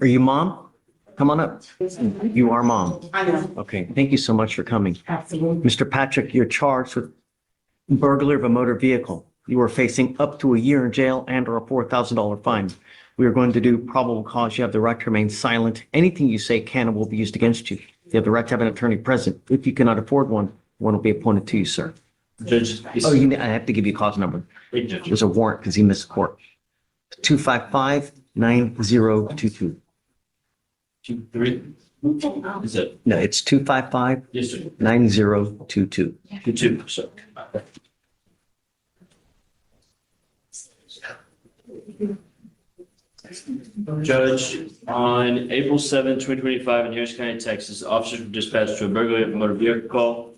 Are you mom? Come on up. You are mom. I know. Okay, thank you so much for coming. Absolutely. Mr. Patrick, you're charged with burglary of a motor vehicle. You are facing up to a year in jail and or a $4,000 fine. We are going to do probable cause. You have the right to remain silent. Anything you say can and will be used against you. You have the right to have an attorney present. If you cannot afford one, one will be appointed to you, sir. Judge, Oh, I have to give you a cause number. Judge. There's a warrant because he missed court. 255-9022. 2, 3. Is it? No, it's 255-9022. Yes, sir. 2, so. Judge, on April 7, 2025 in Harris County, Texas, officers were dispatched to a burglary of a motor vehicle call.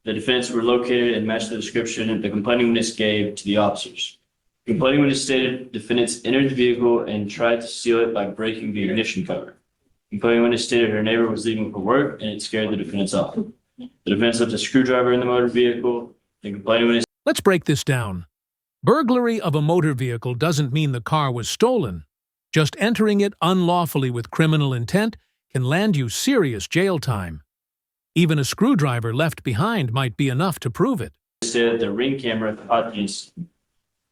The defendants were located and matched the description the complaining witness gave to the officers. The complaining witness stated defendants entered the vehicle and tried to steal it by breaking the ignition cover. The complaining witness stated her neighbor was leaving for work and it scared the defendants off. The defendants left a screwdriver in the motor vehicle. The complaining witness. Let's break this down. Burglary of a motor vehicle doesn't mean the car was stolen. Just entering it unlawfully with criminal intent can land you serious jail time. Even a screwdriver left behind might be enough to prove it. Said the ring camera caught the incident.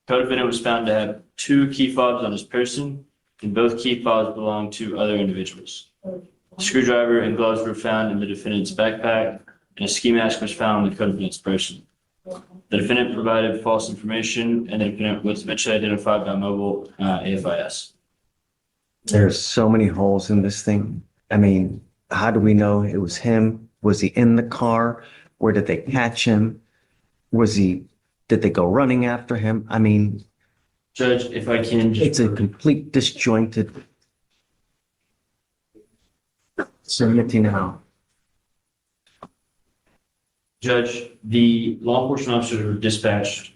Co-defendant was found to have 2 key fobs on his person, and both key fobs belonged to other individuals. A screwdriver and gloves were found in the defendant's backpack, and a ski mask was found on the co-defendant's person. The defendant provided false information, and the defendant was eventually identified by mobile AFIS. There's so many holes in this thing. I mean, how do we know it was him? Was he in the car? Where did they catch him? Did they go running after him? I mean, Judge, if I can it's a complete disjointed. Submit to now. Judge, the law enforcement officers were dispatched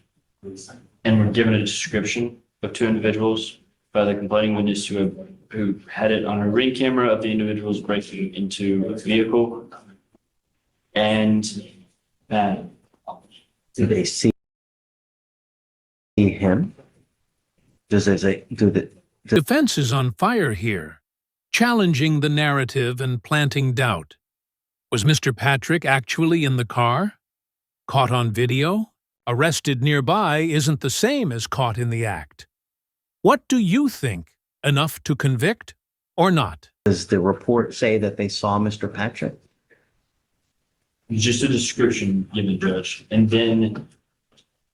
and were given a description of 2 individuals by the complaining witness who had it on a ring camera of the individuals breaking into a vehicle. And Do they see him? Do the Defense is on fire here, challenging the narrative and planting doubt. Was Mr. Patrick actually in the car? Caught on video? Arrested nearby isn't the same as caught in the act. What do you think? Enough to convict or not? Does the report say that they saw Mr. Patrick? just a description given, Judge. And then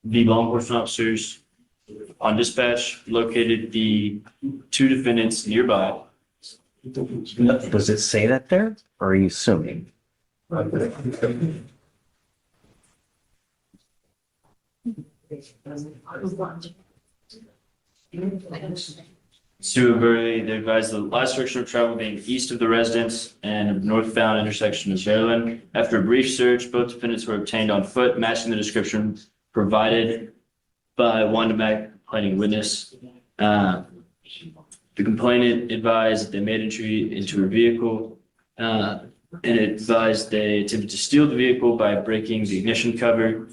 the law enforcement officers on dispatch located the 2 defendants nearby. Does it say that there, or are you assuming? To Burglary, they advised the last direction of travel being east of the residence and northbound intersection of Maryland. After a brief search, both defendants were obtained on foot, matching the description provided by one complaining witness. The complainant advised that they made entry into a vehicle and advised they attempted to steal the vehicle by breaking the ignition cover.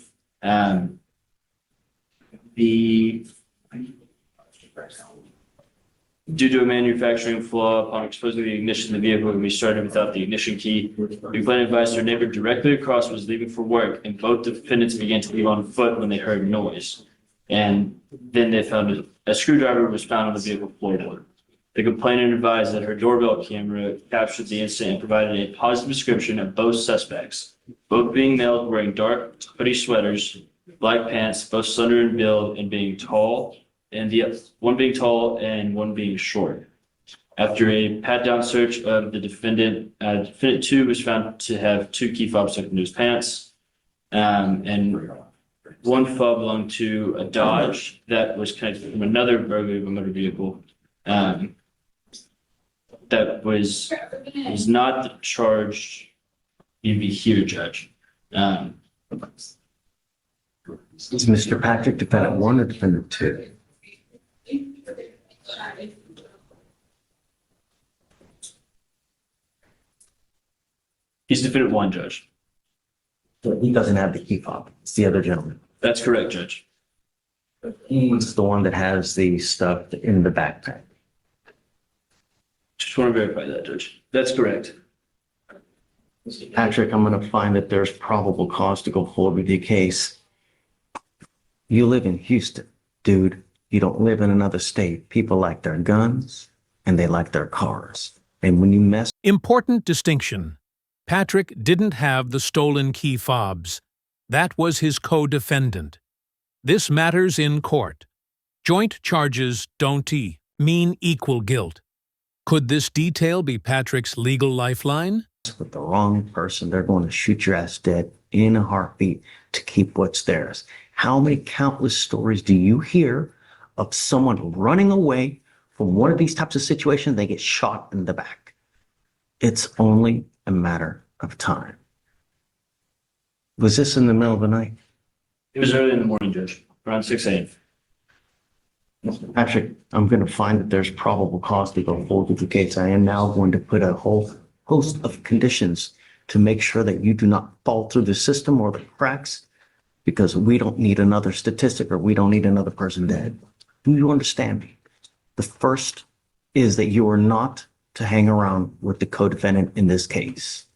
Due to a manufacturing flaw, upon exposing the ignition, the vehicle can be started without the ignition key. The complainant advised their neighbor directly across was leaving for work, and both defendants began to leave on foot when they heard noise. And then they found a screwdriver was found on the vehicle floorboard. The complainant advised that her doorbell camera captured the incident and provided a positive description of both suspects, both being males wearing dark hoodie sweaters, black pants, both slender in build and being tall. And the one being tall and one being short. After a pat-down search of the defendant, defendant 2 was found to have 2 key fobs stuck into his pants, and one fob belonged to a Dodge that was connected from another burglary of a motor vehicle. That was not the charge you'd be here, Judge. Is Mr. Patrick defendant 1 or defendant 2? He's defendant 1, Judge. He doesn't have the key fob. It's the other gentleman. That's correct, Judge. He's the one that has the stuff in the backpack. Just want to verify that, Judge. That's correct. Patrick, I'm gonna find that there's probable cause to go forward with your case. You live in Houston, dude. You don't live in another state. People like their guns and they like their cars. And when you mess Important distinction. Patrick didn't have the stolen key fobs. That was his co-defendant. This matters in court. Joint charges don't mean equal guilt. Could this detail be Patrick's legal lifeline? with the wrong person, they're going to shoot your ass dead in a heartbeat to keep what's theirs. How many countless stories do you hear of someone running away from one of these types of situations? They get shot in the back. It's only a matter of time. Was this in the middle of the night? It was early in the morning, Judge, around 6 a.m. Patrick, I'm going to find that there's probable cause to go forward with the case. I am now going to put a whole host of conditions to make sure that you do not fall through the system or the cracks, because we don't need another statistic or we don't need another person dead. Do you understand me? The first is that you are not to hang around with the co-defendant in this case.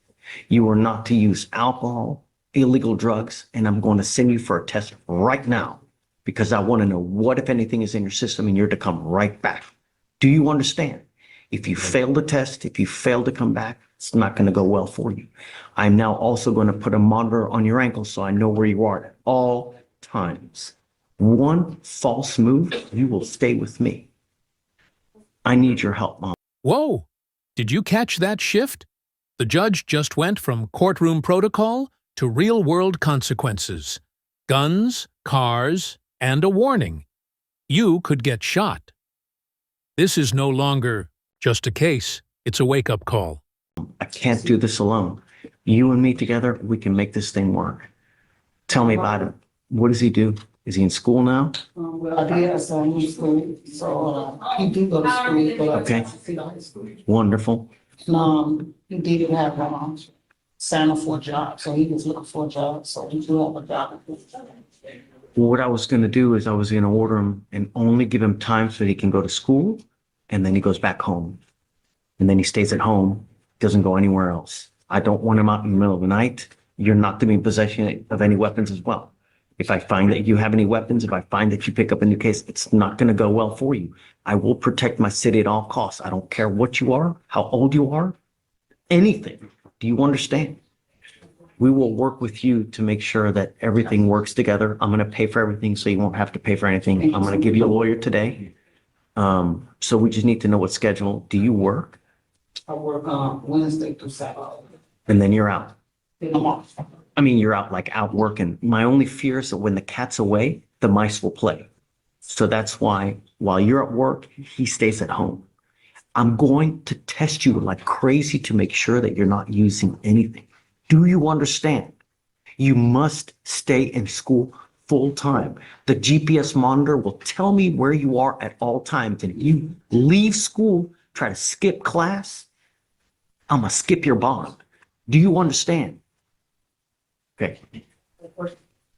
You are not to use alcohol, illegal drugs, and I'm going to send you for a test right now because I want to know what, if anything, is in your system, and you're to come right back. Do you understand? If you fail the test, if you fail to come back, it's not going to go well for you. I'm now also going to put a monitor on your ankle so I know where you are at all times. One false move, you will stay with me. I need your help, Mom. Whoa! Did you catch that shift? The judge just went from courtroom protocol to real-world consequences. Guns, cars, and a warning. You could get shot. This is no longer just a case. It's a wake-up call. I can't do this alone. You and me together, we can make this thing work. Tell me about it. What does he do? Is he in school now? Well, yes, I'm in school, so he did go to school, but Okay. I see high school. Wonderful. He did have sign up for a job, so he was looking for a job, so he do have a job. Well, what I was going to do is I was going to order him and only give him time so that he can go to school, and then he goes back home. And then he stays at home, doesn't go anywhere else. I don't want him out in the middle of the night. You're not to be in possession of any weapons as well. If I find that you have any weapons, if I find that you pick up a new case, it's not going to go well for you. I will protect my city at all costs. I don't care what you are, how old you are, anything. Do you understand? We will work with you to make sure that everything works together. I'm going to pay for everything so you won't have to pay for anything. I'm going to give you a lawyer today. So we just need to know what schedule. Do you work? I work Wednesday through Saturday. And then you're out. Then I'm off. I mean, you're out like out working. My only fear is that when the cat's away, the mice will play. So that's why while you're at work, he stays at home. I'm going to test you like crazy to make sure that you're not using anything. Do you understand? You must stay in school full time. The GPS monitor will tell me where you are at all times. And if you leave school, try to skip class, I'm going to skip your bond. Do you understand? Okay.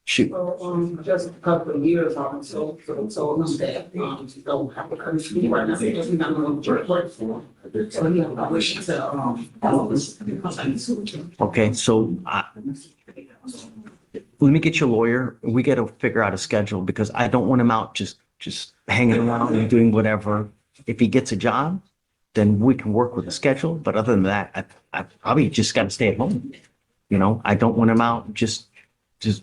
Shoot. So, just a couple of years on, so him that, don't have a country right now, he's not going to work for him. So he I wish to, because I sued him. Okay, so let me get your lawyer. We got to figure out a schedule because I don't want him out just hanging around and doing whatever. If he gets a job, then we can work with a schedule. But other than that, I probably just got to stay at home. You know, I don't want him out just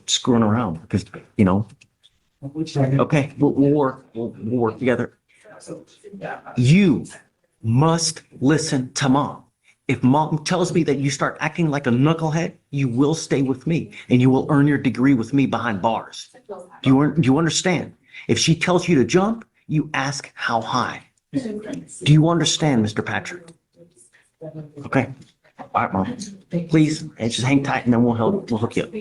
screwing around because, you know, okay, we'll work. We'll work together. You must listen to Mom. If Mom tells me that you start acting like a knucklehead, you will stay with me and you will earn your degree with me behind bars. Do you understand? If she tells you to jump, you ask how high. Do you understand, Mr. Patrick? Okay. All right, Mom. Please, just hang tight and then we'll hook you up.